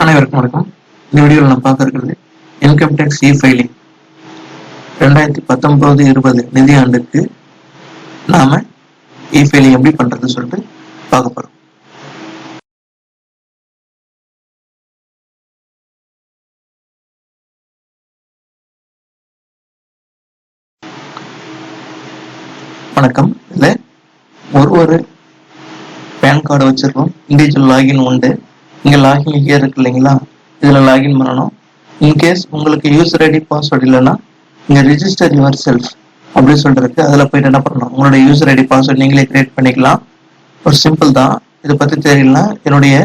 அனைவருக்கும் வணக்கம். இந்த வீடியோவில் நம்ம பார்க்க இருக்கிறது இன்கம் டேக்ஸ் ஃபைலிங் 2019-20 நிதியாண்டுக்கு நாம ஃபைலிங் எப்படி பண்றது சொல்லிட்டு பார்க்க போறோம். வணக்கம். இதுல ஒரு பேன் கார்டு வச்சிருக்கோம். இண்டிவிஜுவல் லாகின் உண்டு. இங்க லாகின் ஹியர் இருக்கு இல்லைங்களா, இதுல லாகின் பண்ணணும். இன்கேஸ் உங்களுக்கு யூசர் ஐடி பாஸ்வேர்டு இல்லைன்னா இங்க ரிஜிஸ்டர் யுவர் செல்ஃப் அப்படின்னு சொல்லிருக்கு. அதுல போயிட்டு என்ன பண்ணணும், உங்களோட யூசர் ஐடி பாஸ்வேர்டு நீங்களே கிரியேட் பண்ணிக்கலாம். ஒரு சிம்பிள் தான். இதை பத்தி தெரியலனா என்னுடைய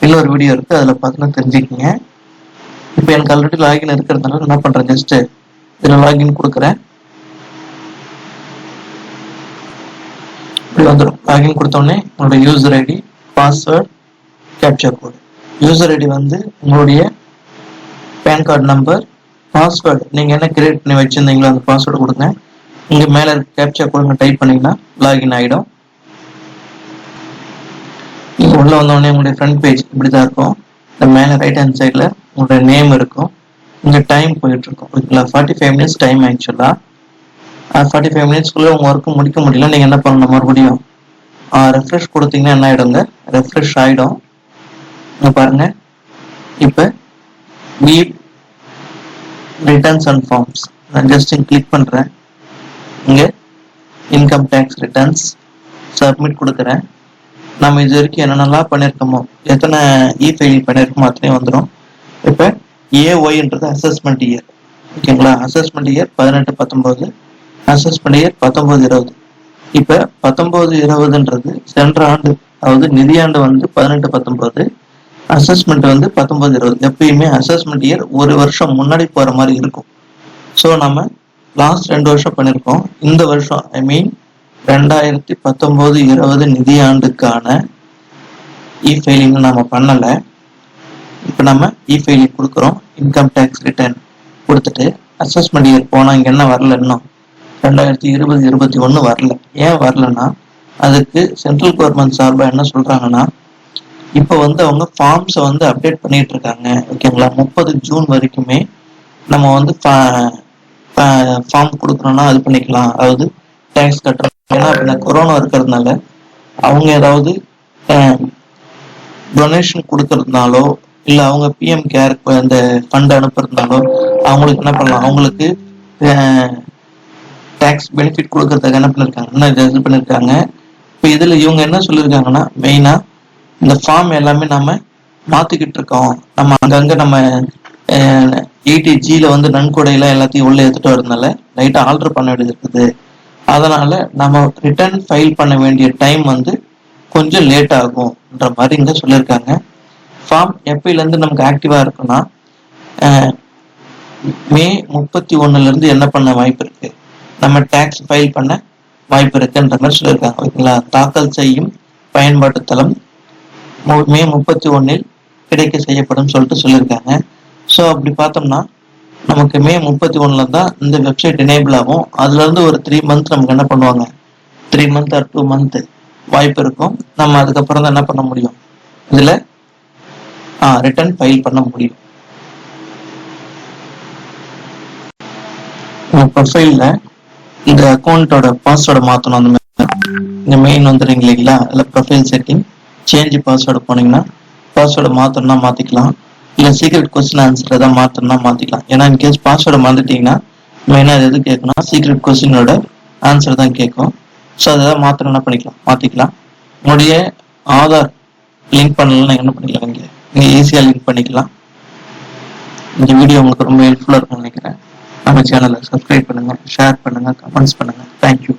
இன்னொரு வீடியோ இருக்கு, அதுல பார்த்து தெரிஞ்சுக்கிங்க. இப்போ எனக்கு ஆல்ரெடி லாகின் இருக்கிறதுனால என்ன பண்றேன், ஜஸ்ட் இதுல லாகின் கொடுக்குறேன். இப்படி வந்துடும். லாகின் கொடுத்தோடனே உங்களோட user ID, password, captcha code. User ID வந்து உங்களுடைய பேன் கார்டு நம்பர், பாஸ்வேர்டு நீங்க என்ன கிரியேட் பண்ணி வச்சிருந்தீங்களோ அந்த பாஸ்வேர்டு கொடுங்க. இங்க மேல கேப்சா கோடு டைப் பண்ணீங்கன்னா லாகின் ஆயிடும். நீங்க உள்ள வந்தோடனே உங்களுடைய ஃப்ரண்ட் பேஜ் இப்படிதான் இருக்கும். இந்த மேல ரைட் ஹேண்ட் சைட்ல உங்களுடைய நேம் இருக்கும். இங்க டைம் போயிட்டு இருக்கும். ஓகேங்களா, 45 மினிட்ஸ் டைம் ஆக்சுவலா. 45 மினிட்ஸ்க்குள்ள உங்க ஒர்க் முடிக்க முடியல, நீங்க என்ன பண்ணணும், மறுபடியும் ரெஃப்ரெஷ் கொடுத்தீங்கன்னா என்ன ஆயிடுங்க, ரெஃப்ரெஷ் ஆயிடும். பாருங்க, இப்ப ரிட்டர்ன்ஸ் அண்ட் ஃபார்ம்ஸ் நான் ஜஸ்ட் கிளிக் பண்றேன். இங்க இன்கம் டேக்ஸ் ரிட்டர்ன்ஸ் சப்மிட் கொடுக்குறேன். நம்ம இது வரைக்கும் என்னென்னலாம் பண்ணிருக்கோமோ, எத்தனை ஃபைலிங் பண்ணிருக்கோமோ அத்தனையும் வந்துடும். இப்ப ஏஒய்ன்றது அசஸ்மெண்ட் இயர். ஓகேங்களா, அசஸ்மெண்ட் இயர் 18-19, அசஸ்மெண்ட் இயர் 19-20. இப்ப 19-20ன்றது சென்ற ஆண்டு, அதாவது நிதியாண்டு வந்து 18-19, அசஸ்மெண்ட் வந்து 19-20. எப்பயுமே அசஸ்மெண்ட் இயர் ஒரு வருஷம் முன்னாடி போற மாதிரி இருக்கும். ஸோ நம்ம லாஸ்ட் 2 வருஷம் பண்ணிருக்கோம். இந்த வருஷம் ஐ மீன் 2019-20 நிதியாண்டுக்கான ஃபைலிங் நம்ம பண்ணல. இப்ப நம்ம ஃபைலிங் கொடுக்குறோம். இன்கம் டேக்ஸ் ரிட்டர்ன் கொடுத்துட்டு அசஸ்மெண்ட் இயர் போனா இங்க என்ன வரல, இன்னும் 2020-21 வரல. ஏன் வரலன்னா, அதுக்கு சென்ட்ரல் கவர்மெண்ட் சார்பா என்ன சொல்றாங்கன்னா, இப்போ வந்து அவங்க ஃபார்ம்ஸை வந்து அப்டேட் பண்ணிட்டு இருக்காங்க. ஓகேங்களா, 30 ஜூன் வரைக்குமே நம்ம வந்து ஃபார்ம் கொடுக்குறோம்னா அது பண்ணிக்கலாம், அதாவது டேக்ஸ் கட்டுறோம். ஏன்னா இந்த கொரோனா இருக்கிறதுனால அவங்க ஏதாவது டொனேஷன் கொடுக்கறதுனாலோ இல்லை அவங்க பிஎம் கேருக்கு அந்த ஃபண்ட் அனுப்புறதுனாலோ அவங்களுக்கு என்ன பண்ணலாம், அவங்களுக்கு டேக்ஸ் பெனிஃபிட் கொடுக்கறதுக்கு என்ன பண்ணிருக்காங்க. இப்போ இதுல இவங்க என்ன சொல்லியிருக்காங்கன்னா, மெயினா இந்த ஃபார்ம் எல்லாமே நம்ம மாத்திக்கிட்டு இருக்கோம். நம்ம அங்கங்க நம்ம 80Gல வந்து நன்கொடையில எல்லாத்தையும் உள்ள எடுத்துட்டு வரதுனால லைட்டா ஆல்டர் பண்ண வேண்டியது இருக்குது. அதனால நம்ம ரிட்டர்ன் ஃபைல் பண்ண வேண்டிய டைம் வந்து கொஞ்சம் லேட் ஆகும்ன்ற மாதிரி இங்க சொல்லியிருக்காங்க. ஃபார்ம் எப்பயில இருந்து நமக்கு ஆக்டிவா இருக்குன்னா, மே 31 இருந்து என்ன பண்ண வாய்ப்பு இருக்கு, நம்ம டேக்ஸ் ஃபைல் பண்ண வாய்ப்பு இருக்குன்ற மாதிரி சொல்லியிருக்காங்க. ஓகேங்களா, தாக்கல் செய்யும் பயன்பாட்டு தளம் மே 31 கிடைக்க செய்யப்படும் சொல்லிட்டு சொல்லியிருக்காங்க. ஸோ அப்படி பார்த்தோம்னா நமக்கு மே 31 தான் இந்த வெப்சைட் எனேபிள் ஆகும். அதுல இருந்து ஒரு 3 மந்த் நமக்கு என்ன பண்ணுவாங்க, 3 மந்த் ஆர் 2 மந்த் வாய்ப்பு இருக்கும். நம்ம அதுக்கப்புறம் தான் என்ன பண்ண முடியும், இதுல ரிட்டர்ன் ஃபைல் பண்ண முடியும். ப்ரொஃபைல்ல இந்த அக்கௌண்ட்டோட பாஸ்வேர்டை மாற்றணும். அந்த மாதிரி இந்த மெயின் வந்துடுங்க இல்லைங்களா, அதில் ப்ரொஃபைல் செட்டிங் சேஞ்ச் பாஸ்வேர்டு போனீங்கன்னா பாஸ்வேர்டை மாற்றணும்னா மாற்றிக்கலாம், இல்லை சீக்ரெட் கொஸ்டின் ஆன்சர் எதாவது மாற்றணும்னா மாற்றிக்கலாம். ஏன்னா இன்கேஸ் பாஸ்வேர்டை மாற்றிட்டீங்கன்னா மெயினாக அது எது கேட்கணும், சீக்ரெட் கொஸ்டினோட ஆன்சர் தான் கேட்கும். ஸோ அதை மாற்றணும்னா மாற்றிக்கலாம். உங்களுடைய ஆதார் லிங்க் பண்ணலாம், என்ன பண்ணிக்கலாம், நீங்கள் ஈஸியாக லிங்க் பண்ணிக்கலாம். இந்த வீடியோ உங்களுக்கு ரொம்ப ஹெல்ப்ஃபுல்லாக இருக்கும்னு நினைக்கிறேன். நம்ம சேனலை சப்ஸ்கிரைப் பண்ணுங்கள், ஷேர் பண்ணுங்கள், கமெண்ட்ஸ் பண்ணுங்கள். தேங்க்யூ.